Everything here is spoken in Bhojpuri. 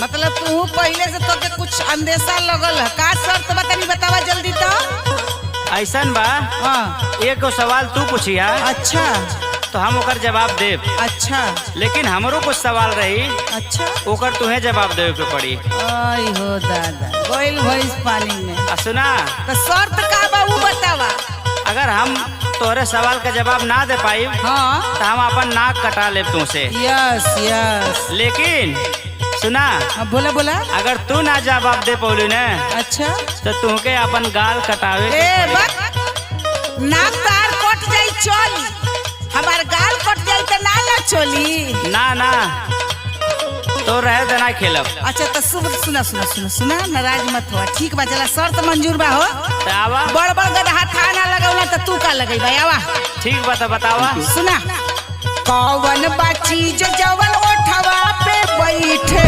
मतलब तू पहले से तो के कुछ अंदेशा लगल है का शर्त बतानी बतावा जल्दी तो। ऐसा बा हाँ एक सवाल तू पूछिया अच्छा तो हम ओकर जवाब देब, अच्छा लेकिन हमरो कुछ सवाल रही अच्छा ओकर तुहे जवाब देवे के पड़ी। आई हो दादा गोइल भइस पानी में। आ सुना, तो शर्त का बा वो बतावा। अगर हम तोहरे सवाल का जवाब ना दे पाई हाँ तो हम अपन नाक कटा लेब तुमसे। यस यस लेकिन सुना, हाँ, बोला बोला। अगर तू ना जवाब दे पौली न अच्छा तो तुहके अपन गाल कटावे के ए पड़ी। बक नाक तार कट जाई चली, हमार गाल कट जाई तो ना चली। ना ना तो रहे देना खेलब। अच्छा तो सुना सुना सुना सुना नाराज मत हुआ, ठीक बा चला शर्त मंजूर बा हो। तो आवा बड़ बड़ गदहा था ना लगौला तो तू का लगई भाई आवा। ठीक बता बतावा। सुना कौन बा चीज जवन ओठवा पे बैठे